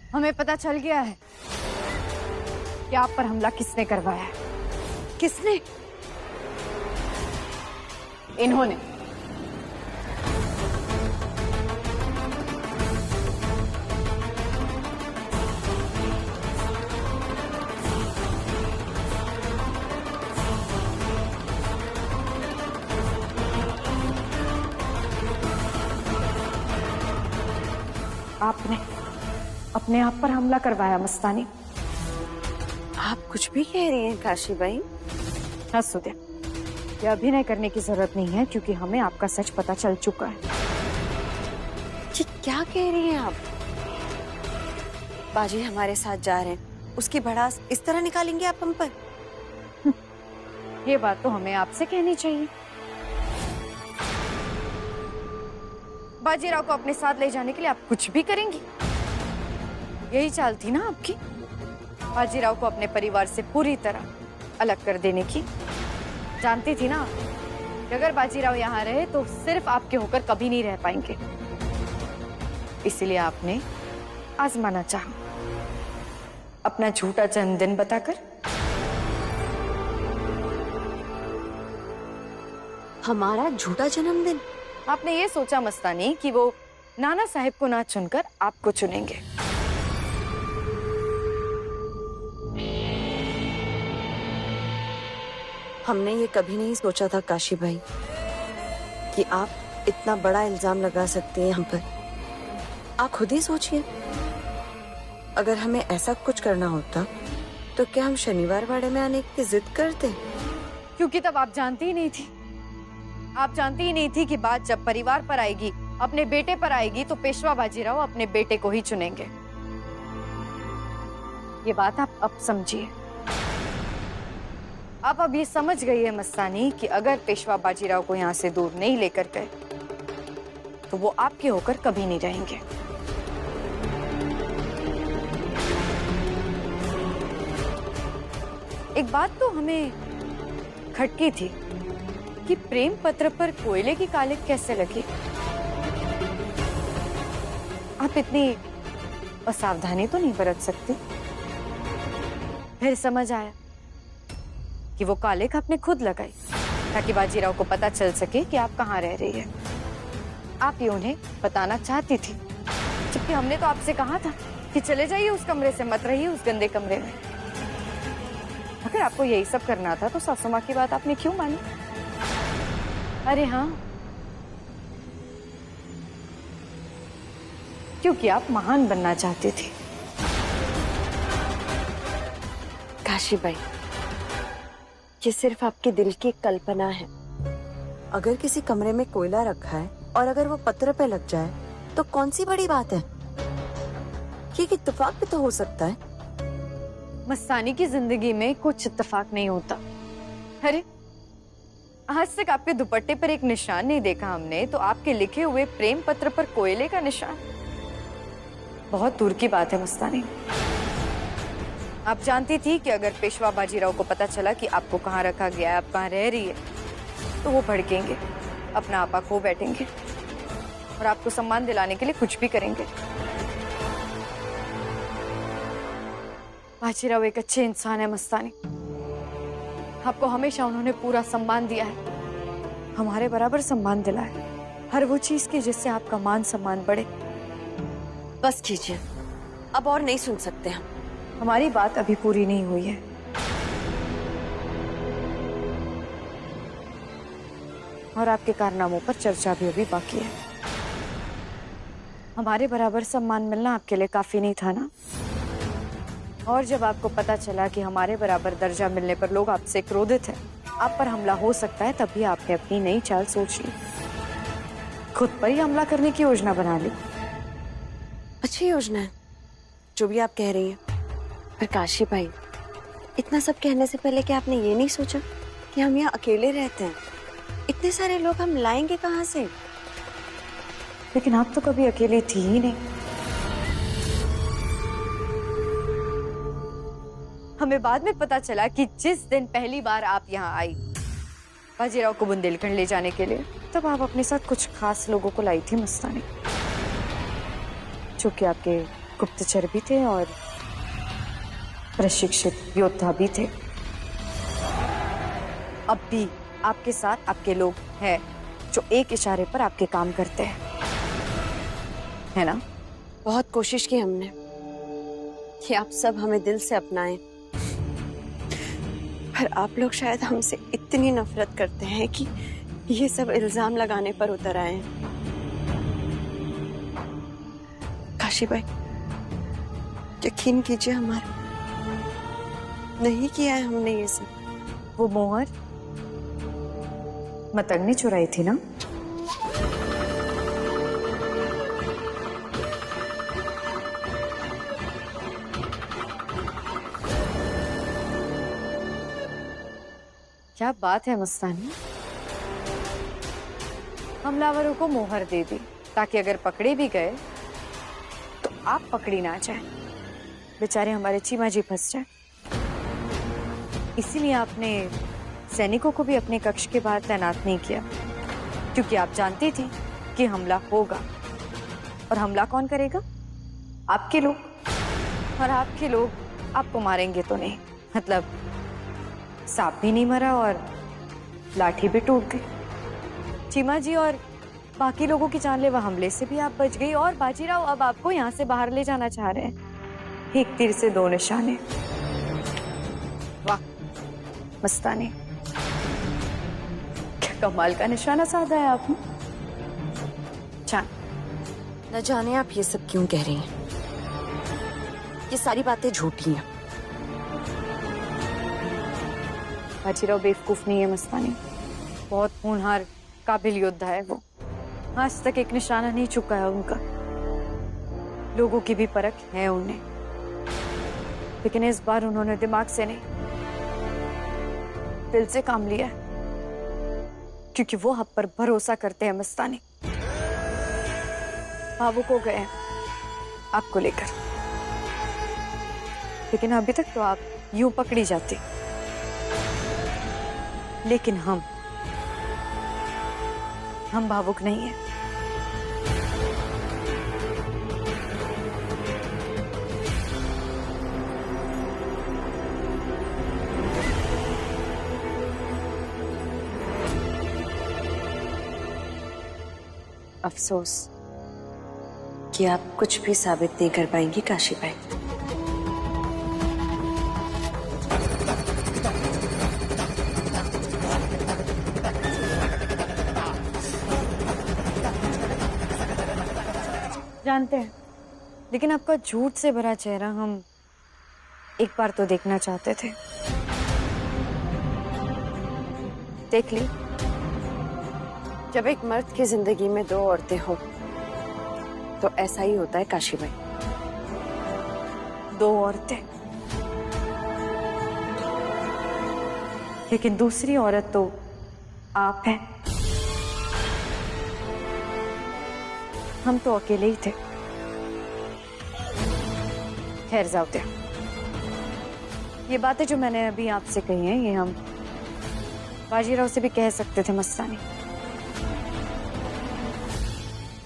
हमें पता चल गया है कि आप पर हमला किसने करवाया है। किसने? इन्होंने। आपने अपने आप पर हमला करवाया मस्तानी। आप कुछ भी कह रही हैं काशी बाई? हाँ सुदे, ये अभिनय करने की जरूरत नहीं है क्योंकि हमें आपका सच पता चल चुका है। ये क्या कह रही हैं आप? बाजी हमारे साथ जा रहे हैं, उसकी भड़ास इस तरह निकालेंगे आप हम पर? ये बात तो हमें आपसे कहनी चाहिए। बाजीराव को अपने साथ ले जाने के लिए आप कुछ भी करेंगी। यही चाल थी ना आपकी, बाजीराव को अपने परिवार से पूरी तरह अलग कर देने की। जानती थी ना कि अगर बाजीराव यहाँ रहे तो सिर्फ आपके होकर कभी नहीं रह पाएंगे। इसीलिए आपने आजमाना चाहा, अपना झूठा जन्मदिन बताकर। हमारा झूठा जन्मदिन? आपने ये सोचा मस्तानी कि वो नाना साहब को ना चुनकर आपको चुनेंगे। हमने ये कभी नहीं सोचा था काशी भाई कि आप इतना बड़ा इल्जाम लगा सकते हैं हम पर। आप खुद ही सोचिए, अगर हमें ऐसा कुछ करना होता तो क्या हम शनिवार वाड़े में आने की जिद करते? क्योंकि तब आप जानती ही नहीं थी। आप जानती ही नहीं थी कि बात जब परिवार पर आएगी, अपने बेटे पर आएगी, तो पेशवा बाजीराव अपने बेटे को ही चुनेंगे। ये बात आप अब समझिए। आप अब ये समझ गई है मस्तानी कि अगर पेशवा बाजीराव को यहाँ से दूर नहीं लेकर गए तो वो आपके होकर कभी नहीं रहेंगे। एक बात तो हमें खटकी थी कि प्रेम पत्र पर कोयले की कालिख कैसे लगी। आप इतनी असावधानी तो नहीं बरत सकती। फिर समझ आया कि वो कालिख आपने खुद लगाई ताकि बाजीराव को पता चल सके कि आप कहाँ रह रही है। आप ये उन्हें बताना चाहती थी, जबकि हमने तो आपसे कहा था कि चले जाइए उस कमरे से, मत रहिए उस गंदे कमरे में। अगर आपको यही सब करना था तो सासू माँ की बात आपने क्यों मानी? अरे हाँ, क्योंकि आप महान बनना चाहती थी। काशी बाई, ये सिर्फ आपके दिल की कल्पना है। अगर किसी कमरे में कोयला रखा है और अगर वो पत्र पे लग जाए तो कौन सी बड़ी बात है? ये इत्तेफाक भी तो हो सकता है। मस्तानी की जिंदगी में कुछ इत्तेफाक नहीं होता। अरे आज तक आपके दुपट्टे पर एक निशान नहीं देखा हमने, तो आपके लिखे हुए प्रेम पत्र पर कोयले का निशान? बहुत दूर की बात है मस्तानी। आप जानती थी कि अगर पेशवा बाजीराव को पता चला कि आपको कहाँ रखा गया है, आप कहाँ रह रही है, तो वो भड़केंगे, अपना आपा खो बैठेंगे और आपको सम्मान दिलाने के लिए कुछ भी करेंगे। बाजीराव एक अच्छे इंसान है मस्तानी। आपको हमेशा उन्होंने पूरा सम्मान दिया है, हमारे बराबर सम्मान दिला है, हर वो चीज की जिससे आपका मान सम्मान बढ़े। बस कीजिए, अब और नहीं सुन सकते हम। हमारी बात अभी पूरी नहीं हुई है। और आपके कारनामों पर चर्चा भी अभी बाकी है। हमारे बराबर सम्मान मिलना आपके लिए काफी नहीं था ना? और जब आपको पता चला कि हमारे बराबर दर्जा मिलने पर लोग आपसे क्रोधित हैं, आप पर हमला हो सकता है, तभी आपने अपनी नई चाल सोच ली, खुद पर ही हमला करने की योजना बना ली। अच्छी योजना है जो भी आप कह रही हैं, पर काशी भाई, इतना सब कहने से पहले क्या आपने ये नहीं सोचा कि हम यहाँ अकेले रहते हैं? इतने सारे लोग हम लाएंगे कहाँ से? लेकिन आप तो कभी अकेली थी ही नहीं। हमें बाद में पता चला कि जिस दिन पहली बार आप यहाँ आई बाजीराव को बुंदेलखंड ले जाने के लिए, तब आप अपने साथ कुछ खास लोगों को लाई थी मस्तानी, जो कि आपके गुप्तचर भी थे और प्रशिक्षित योद्धा भी थे। अब भी आपके साथ आपके लोग हैं जो एक इशारे पर आपके काम करते हैं, है ना? बहुत कोशिश की हमने कि आप सब हमें दिल से अपनाएं, पर आप लोग शायद हमसे इतनी नफरत करते हैं कि ये सब इल्जाम लगाने पर उतर आए हैं। काशी भाई, यकीन कीजिए, हमारा नहीं किया है हमने ये सब। वो मोहर मतंग ने चुराई थी ना? क्या बात है मस्तानी, हमलावरों को मोहर दे दी ताकि अगर पकड़े भी गए तो आप पकड़ी ना जाए, बेचारे हमारे चीमा जी फंस जाए। इसीलिए आपने सैनिकों को भी अपने कक्ष के बाहर तैनात नहीं किया, क्योंकि आप जानती थी कि हमला होगा। और हमला कौन करेगा? आपके लोग। और आपके लोग आपको मारेंगे तो नहीं, मतलब सांप भी नहीं मरा और लाठी भी टूट गई। चीमा जी और बाकी लोगों की जानलेवा हमले से भी आप बच गई, और बाजीराव अब आपको यहाँ से बाहर ले जाना चाह रहे हैं। एक तीर से दो निशाने। वाह मस्तानी, क्या कमाल का निशाना साधा है आपने। न जाने आप ये सब क्यों कह रही हैं। ये सारी बातें झूठी हैं। बाजीराव बेवकूफ नहीं है मस्तानी, बहुत होनहार काबिल योद्धा है वो। आज तक एक निशाना नहीं चुका है उनका। लोगों की भी परख है उन्हें, लेकिन इस बार उन्होंने दिमाग से नहीं, दिल से काम लिया है, क्योंकि वो हम पर भरोसा करते हैं मस्तानी। भावुक हो गए हैं आपको लेकर, लेकिन अभी तक तो आप यूं पकड़ी जाती, लेकिन हम भावुक नहीं हैं। अफसोस कि आप कुछ भी साबित नहीं कर पाएंगी काशी भाई। जानते हैं, लेकिन आपका झूठ से भरा चेहरा हम एक बार तो देखना चाहते थे। देख ली। जब एक मर्द की जिंदगी में दो औरतें हो तो ऐसा ही होता है काशी भाई। दो औरतें, लेकिन दूसरी औरत तो आप हैं। हम तो अकेले ही थे। खैर जाओ दे। ये बातें जो मैंने अभी आपसे कही हैं, ये हम बाजीराव से भी कह सकते थे मस्तानी।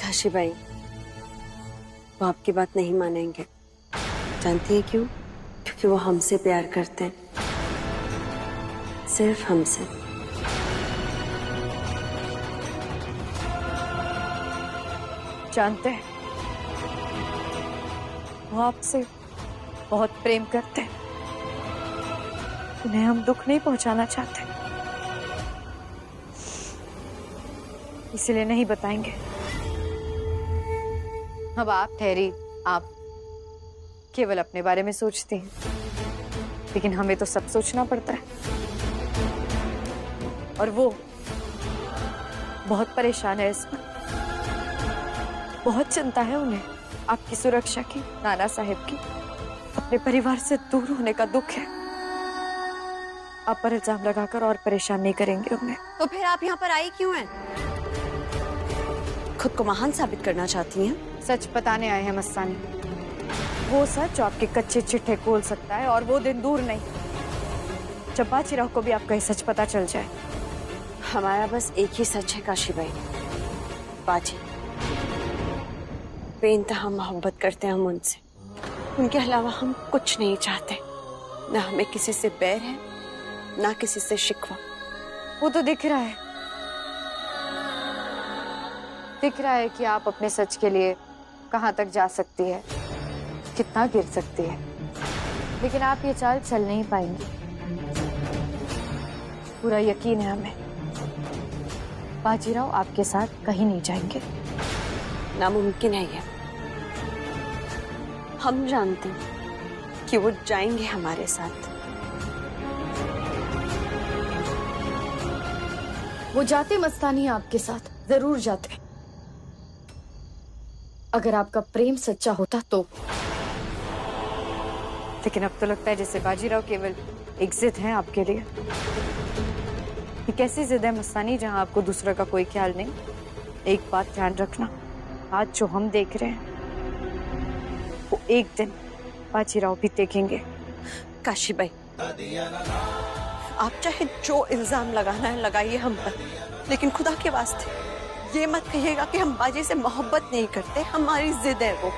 काशी भाई, वो आपकी बात नहीं मानेंगे। जानती है क्यों? क्योंकि वो हमसे प्यार करते हैं, सिर्फ हमसे। जानते हैं, वो आपसे बहुत प्रेम करते हैं। उन्हें हम दुख नहीं पहुंचाना चाहते, इसलिए नहीं बताएंगे। अब आप ठहरी, आप केवल अपने बारे में सोचती हैं, लेकिन हमें तो सब सोचना पड़ता है। और वो बहुत परेशान है इस पर, बहुत चिंता है उन्हें आपकी सुरक्षा की, नाना साहब की। अपने परिवार से दूर होने का दुख है। आप पर इल्जाम लगाकर और परेशान नहीं करेंगे उन्हें। तो फिर आप यहाँ पर आई क्यों हैं? खुद को महान साबित करना चाहती हैं? सच बताने आए हैं मस्तानी। वो सच जो आपके कच्चे चिट्ठे खोल सकता है, और वो दिन दूर नहीं जब बाजीराव को भी आपका ही सच पता चल जाए। हमारा बस एक ही सच है काशी भाई, बाजी। बेइंतहा मोहब्बत करते हैं हम उनसे। उनके अलावा हम कुछ नहीं चाहते। ना हमें किसी से बैर है, ना किसी से शिकवा। वो तो दिख रहा है, दिख रहा है कि आप अपने सच के लिए कहां तक जा सकती है, कितना गिर सकती है, लेकिन आप ये चाल चल नहीं पाएंगी। पूरा यकीन है हमें, बाजीराव आपके साथ कहीं नहीं जाएंगे। नामुमकिन है ये। हम जानते हैं कि वो जाएंगे हमारे साथ। वो जाते मस्तानी आपके साथ, जरूर जाते। अगर आपका प्रेम सच्चा होता तो। लेकिन अब तो लगता है जैसे बाजीराव केवल एक जिद है आपके लिए। ये कैसी जिद है मस्तानी, जहां आपको दूसरा का कोई ख्याल नहीं। एक बात ध्यान रखना, आज जो हम देख रहे हैं वो एक दिन बाजीराव भी देखेंगे। काशी भाई, आप चाहे जो इल्जाम लगाना है लगाइए हम पर, लेकिन खुदा के वास्ते ये मत कहिएगा कि हम बाजी से मोहब्बत नहीं करते। हमारी जिद है वो,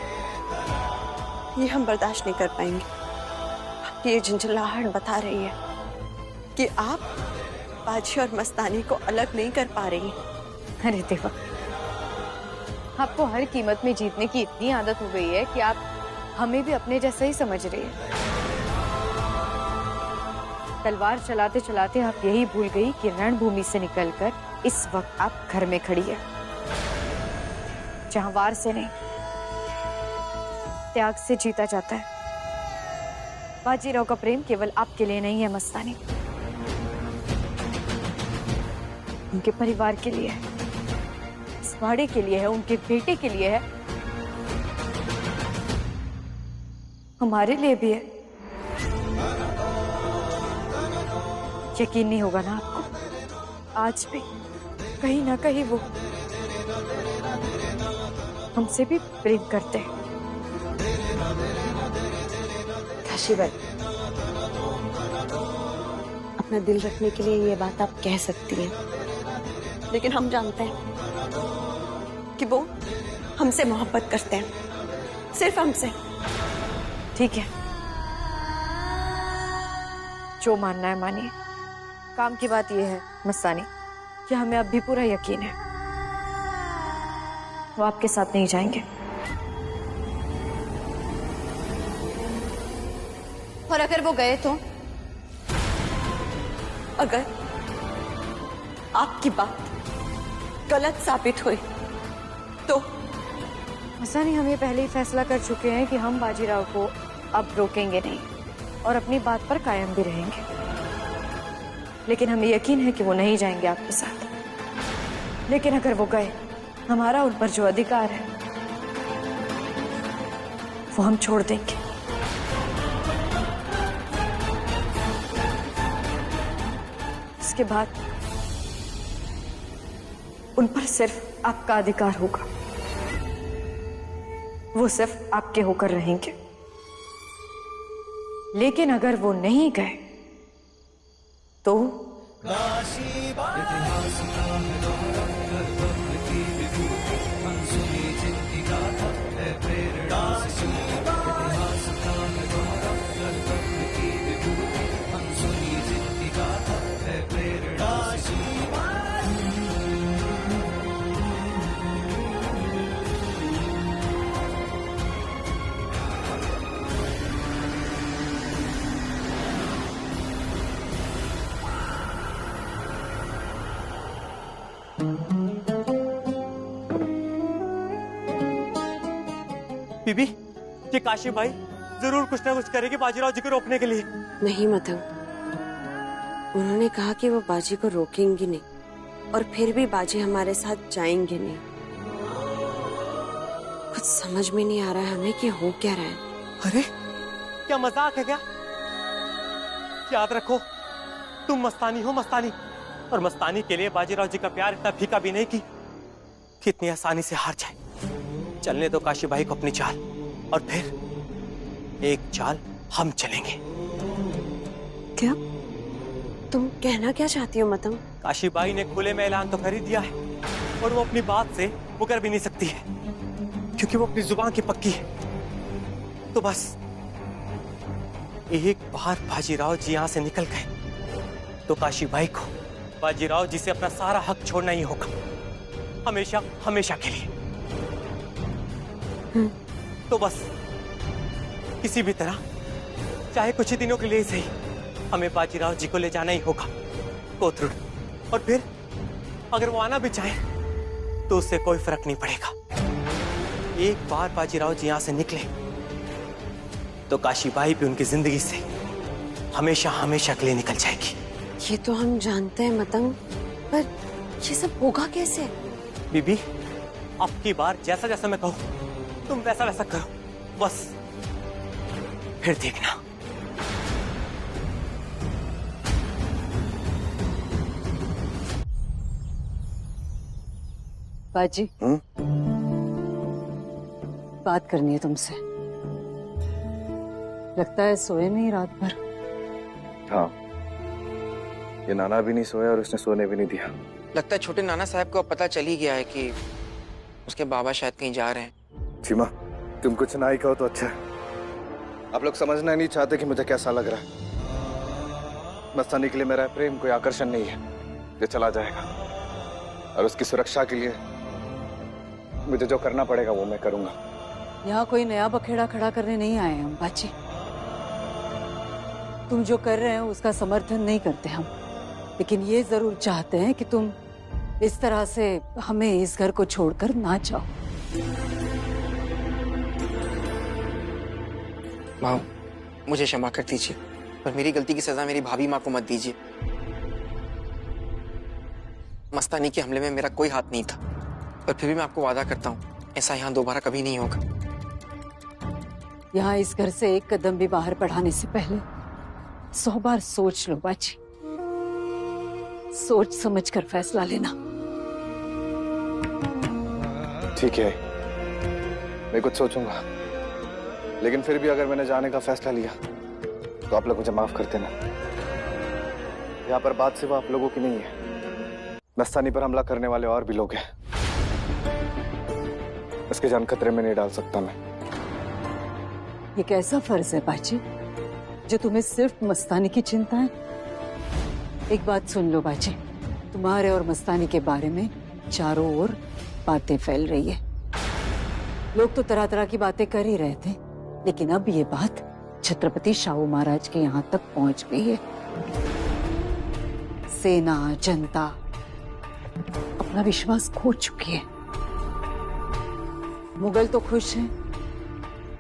ये हम बर्दाश्त नहीं कर पाएंगे। ये झंझलाहट बता रही है कि आप बाजी और मस्तानी को अलग नहीं कर पा रही। अरे देवा, आपको हर कीमत में जीतने की इतनी आदत हो गई है कि आप हमें भी अपने जैसा ही समझ रही है। तलवार चलाते चलाते आप यही भूल गई कि रणभूमि से निकलकर इस वक्त आप घर में खड़ी है, जहां वार से नहीं त्याग से जीता जाता है। बाजीराव का प्रेम केवल आपके लिए नहीं है मस्तानी, उनके परिवार के लिए है, इस वाड़े के लिए है, उनके बेटे के लिए है, हमारे लिए भी है। यकीन नहीं होगा ना आपको, आज भी कहीं ना कहीं वो हमसे भी प्रेम करते हैं। काशी भाई, अपना दिल रखने के लिए ये बात आप कह सकती हैं, लेकिन हम जानते हैं कि वो हमसे मोहब्बत करते हैं, सिर्फ हमसे। ठीक है, जो मानना है मानिए। काम की बात यह है मस्तानी कि हमें अब भी पूरा यकीन है वो आपके साथ नहीं जाएंगे। और अगर वो गए तो? अगर आपकी बात गलत साबित हुई तो? मस्तानी, हम ये पहले ही फैसला कर चुके हैं कि हम बाजीराव को अब रोकेंगे नहीं और अपनी बात पर कायम भी रहेंगे। लेकिन हमें यकीन है कि वो नहीं जाएंगे आपके साथ। लेकिन अगर वो गए, हमारा उन पर जो अधिकार है वो हम छोड़ देंगे। इसके बाद उन पर सिर्फ आपका अधिकार होगा, वो सिर्फ आपके होकर रहेंगे। लेकिन अगर वो नहीं गए तो बीबी, ये काशी भाई जरूर कुछ ना कुछ करेगी बाजीराव जी को रोकने के लिए। नहीं मतंग, उन्होंने कहा कि वो बाजी को रोकेंगी नहीं, और फिर भी बाजी हमारे साथ जाएंगे नहीं। कुछ समझ में नहीं आ रहा है हमें कि हो क्या रहा है। अरे क्या मजाक है क्या? याद रखो, तुम मस्तानी हो मस्तानी, और मस्तानी के लिए बाजीराव जी का प्यार इतना फीका भी नहीं कि कितनी आसानी से हार जाए। चलने दो काशी भाई को अपनी चाल, और फिर एक चाल हम चलेंगे। क्या तुम कहना क्या चाहती हो मतंग? काशी भाई ने खुले में ऐलान तो कर ही दिया है, और वो अपनी बात से मुकर भी नहीं सकती है, क्योंकि वो अपनी जुबान की पक्की है। तो बस एक बार बाजीराव जी यहाँ से निकल गए तो काशी भाई को बाजीराव जी से अपना सारा हक छोड़ना ही होगा, हमेशा हमेशा के लिए। तो बस किसी भी तरह, चाहे कुछ ही दिनों के लिए सही, हमें बाजीराव जी को ले जाना ही होगा कोथरूड। और फिर अगर वो आना भी चाहे तो उससे कोई फर्क नहीं पड़ेगा। एक बार बाजीराव जी यहां से निकले तो काशी बाई भी उनकी जिंदगी से हमेशा हमेशा के लिए निकल जाएगी। ये तो हम जानते हैं मतंग, पर ये सब होगा कैसे? बीबी, अब की बार जैसा जैसा मैं कहूं तुम वैसा वैसा करो, बस फिर देखना। बाजी, बात करनी है तुमसे। लगता है सोए नहीं रात भर। हाँ, ये नाना भी नहीं सोया और उसने सोने भी नहीं दिया। लगता है छोटे नाना साहब को अब पता चल ही गया है कि उसके बाबा शायद कहीं जा रहे हैं। चीमा, तुम कुछ ना ही कहो तो अच्छा है। आप लोग समझना नहीं चाहते कि मुझे कैसा लग रहा है। मस्तानी के लिए मेरा प्रेम कोई आकर्षण नहीं है, ये चला जाएगा। और उसकी सुरक्षा के लिए मुझे जो करना पड़ेगा वो मैं करूंगा। यहाँ कोई नया बखेड़ा खड़ा करने नहीं आए हम बाची। तुम जो कर रहे हो उसका समर्थन नहीं करते हम, लेकिन ये जरूर चाहते हैं कि तुम इस तरह से हमें इस घर को छोड़कर ना जाओ। माँ, मुझे क्षमा कर दीजिए, पर मेरी गलती की सजा मेरी भाभी माँ को मत दीजिए। मस्तानी के हमले में मेरा कोई हाथ नहीं था, पर फिर भी मैं आपको वादा करता हूँ ऐसा यहाँ दोबारा कभी नहीं होगा। यहाँ इस घर से एक कदम भी बाहर बढ़ाने से पहले 100 बार सोच लो बाजी। सोच समझ कर फैसला लेना। ठीक है, मैं कुछ सोचूंगा, लेकिन फिर भी अगर मैंने जाने का फैसला लिया तो आप लोग मुझे माफ कर देना। यहाँ पर बात सिर्फ आप लोगों की नहीं है, मस्तानी पर हमला करने वाले और भी लोग हैं। उसकी जान खतरे में नहीं डाल सकता मैं। ये कैसा फर्ज है बाजी जो तुम्हें सिर्फ मस्तानी की चिंता है? एक बात सुन लो बाजी, तुम्हारे और मस्तानी के बारे में चारों ओर बातें फैल रही है। लोग तो तरह तरह की बातें कर ही रहे थे, लेकिन अब ये बात छत्रपति शाहू महाराज के यहाँ तक पहुंच गई है। सेना, जनता अपना विश्वास खो चुकी है। मुगल तो खुश हैं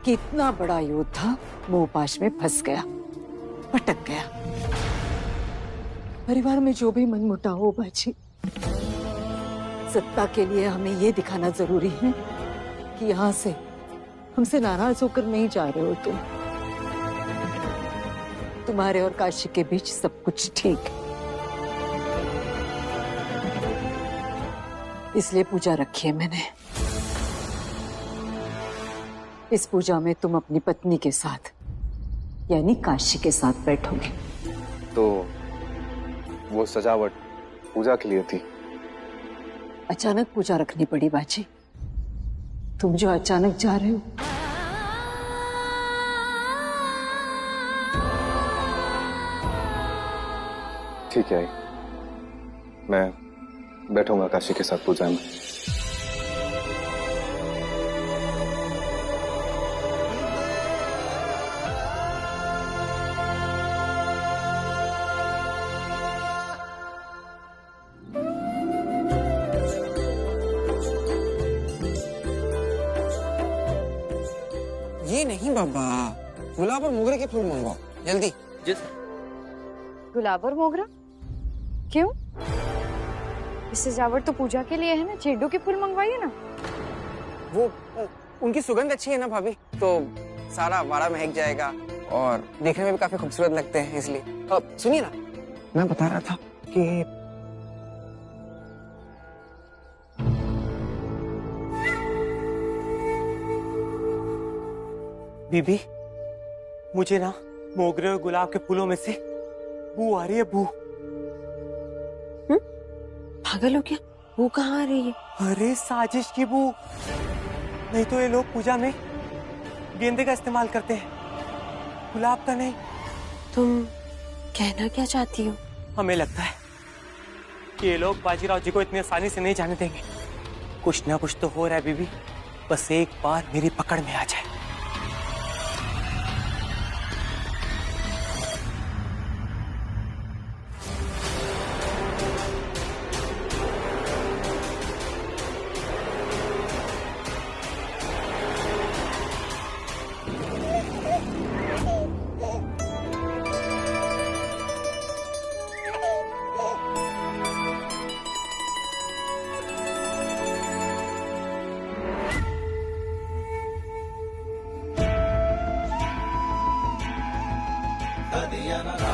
कि इतना बड़ा योद्धा मोहपाश में फंस गया, भटक गया। परिवार में जो भी मनमुटाव हो बाजी, सत्ता के लिए हमें ये दिखाना जरूरी है कि यहाँ से हमसे नाराज होकर नहीं जा रहे हो तुम। तुम्हारे और काशी के बीच सब कुछ ठीक है, इसलिए पूजा रखी है मैंने। इस पूजा में तुम अपनी पत्नी के साथ यानी काशी के साथ बैठोगे। तो वो सजावट पूजा के लिए थी? अचानक पूजा रखनी पड़ी बाजी, तुम जो अचानक जा रहे हो। ठीक है, मैं बैठूंगा काशी के साथ पूजा में। ये नहीं बाबा, गुलाब और मोगरे के फूल मंगवाओ जल्दी। गुलाब और मोगरा क्यों? इस सजावट तो पूजा के लिए है ना, चेंडू के फूल मंगवाइए ना। वो उनकी सुगंध अच्छी है ना भाभी, तो सारा वाड़ा महक जाएगा और देखने में भी काफी खूबसूरत लगते हैं, इसलिए। अब सुनिए ना, मैं बता रहा था कि बीबी, मुझे ना मोगरे और गुलाब के फूलों में से बू आ रही है, बू। पागल हो क्या? वो कहाँ आ रही है? अरे साजिश की बू। नहीं तो ये लोग पूजा में गेंदे का इस्तेमाल करते हैं, गुलाब का नहीं। तुम कहना क्या चाहती हो? हमें लगता है कि ये लोग बाजीराव जी को इतनी आसानी से नहीं जाने देंगे। कुछ ना कुछ तो हो रहा है बीबी, बस एक बार मेरी पकड़ में आ जाए। Diana